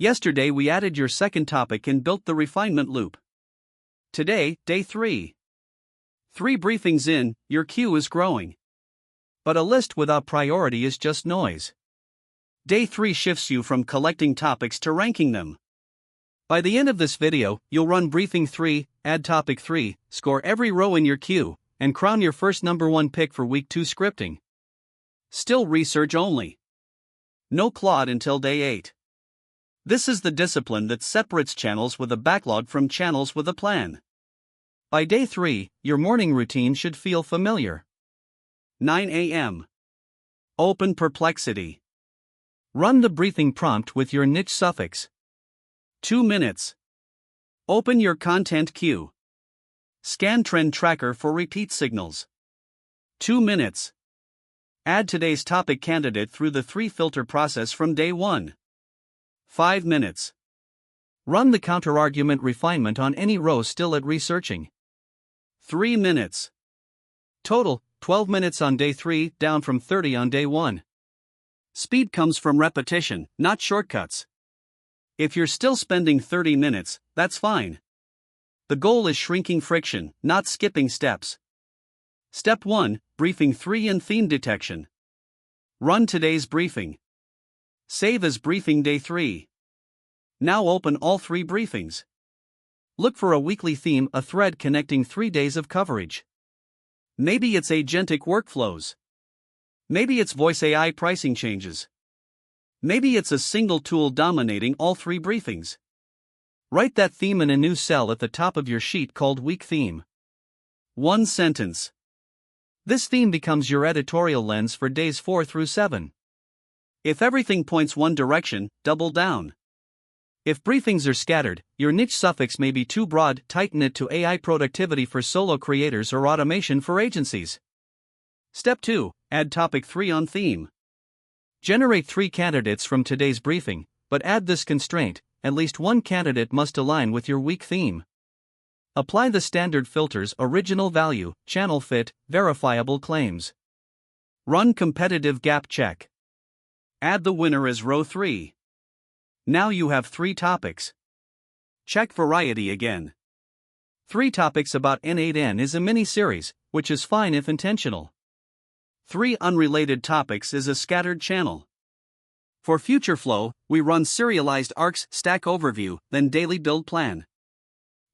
Yesterday we added your second topic and built the refinement loop. Today, day 3. 3 briefings in, your queue is growing. But a list without priority is just noise. Day 3 shifts you from collecting topics to ranking them. By the end of this video, you'll run briefing 3, add topic 3, score every row in your queue, and crown your first number 1 pick for week 2 scripting. Still research only. No Claude until day 8. This is the discipline that separates channels with a backlog from channels with a plan. By day 3, your morning routine should feel familiar. 9 a.m. Open Perplexity. Run the briefing prompt with your niche suffix. 2 minutes. Open your content queue. Scan trend tracker for repeat signals. 2 minutes. Add today's topic candidate through the 3 filter process from day 1. 5 minutes. Run the counterargument refinement on any row still at researching. 3 minutes. Total, 12 minutes on day 3, down from 30 on day 1. Speed comes from repetition, not shortcuts. If you're still spending 30 minutes, that's fine. The goal is shrinking friction, not skipping steps. Step 1, Briefing 3 and Theme Detection. Run today's briefing. Save as briefing day 3. Now open all 3 briefings. Look for a weekly theme, a thread connecting 3 days of coverage. Maybe it's agentic workflows. Maybe it's voice AI pricing changes. Maybe it's a single tool dominating all 3 briefings. Write that theme in a new cell at the top of your sheet called Week Theme. 1 sentence. This theme becomes your editorial lens for days 4 through 7. If everything points one direction, double down. If briefings are scattered, your niche suffix may be too broad, tighten it to AI productivity for solo creators or automation for agencies. Step 2, add topic 3 on theme. Generate 3 candidates from today's briefing, but add this constraint: at least 1 candidate must align with your week theme. Apply the standard filters: original value, channel fit, verifiable claims. Run competitive gap check. Add the winner as row 3. Now you have 3 topics. Check variety again. 3 topics about N8N is a mini-series, which is fine if intentional. 3 unrelated topics is a scattered channel. For future flow, we run serialized arcs, stack overview, then daily build plan.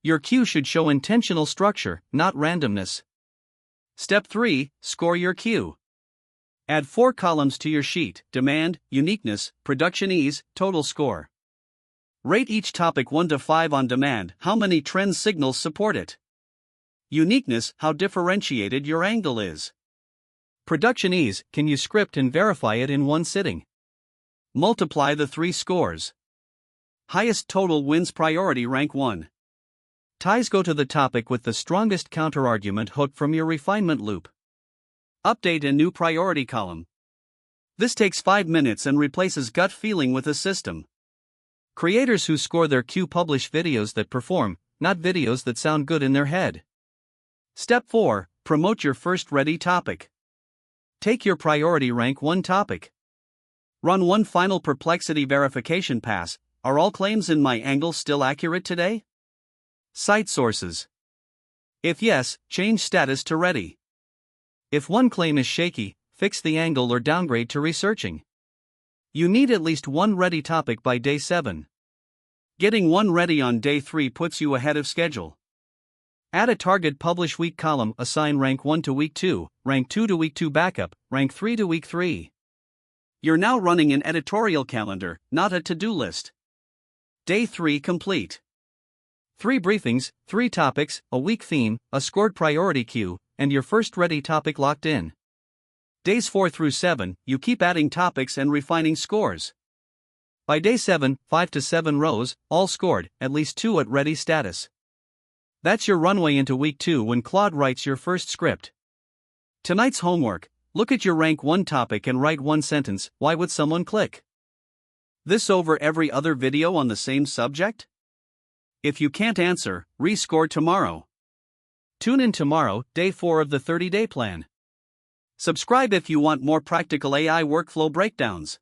Your queue should show intentional structure, not randomness. Step 3, score your queue. Add 4 columns to your sheet: demand, uniqueness, production ease, total score. Rate each topic 1 to 5 on demand: how many trend signals support it. Uniqueness: how differentiated your angle is. Production ease: can you script and verify it in one sitting? Multiply the 3 scores. Highest total wins priority rank 1. Ties go to the topic with the strongest counterargument hook from your refinement loop. Update a new priority column. This takes 5 minutes and replaces gut feeling with a system. Creators who score their queue publish videos that perform, not videos that sound good in their head. Step 4, promote your first ready topic. Take your priority rank 1 topic. Run 1 final perplexity verification pass: are all claims in my angle still accurate today? Cite sources. If yes, change status to ready. If one claim is shaky, fix the angle or downgrade to researching. You need at least 1 ready topic by day 7. Getting 1 ready on day 3 puts you ahead of schedule. Add a target publish week column, assign rank 1 to week 2, rank 2 to week 2 backup, rank 3 to week 3. You're now running an editorial calendar, not a to-do list. Day 3 complete. 3 briefings, 3 topics, a week theme, a scored priority queue, and your first ready topic locked in. Days 4 through 7, you keep adding topics and refining scores. By day 7, 5 to 7 rows, all scored, at least 2 at ready status. That's your runway into week 2 when Claude writes your first script. Tonight's homework: look at your rank 1 topic and write 1 sentence: why would someone click? This over every other video on the same subject? If you can't answer, rescore tomorrow. Tune in tomorrow, day 4 of the 30-day plan. Subscribe if you want more practical AI workflow breakdowns.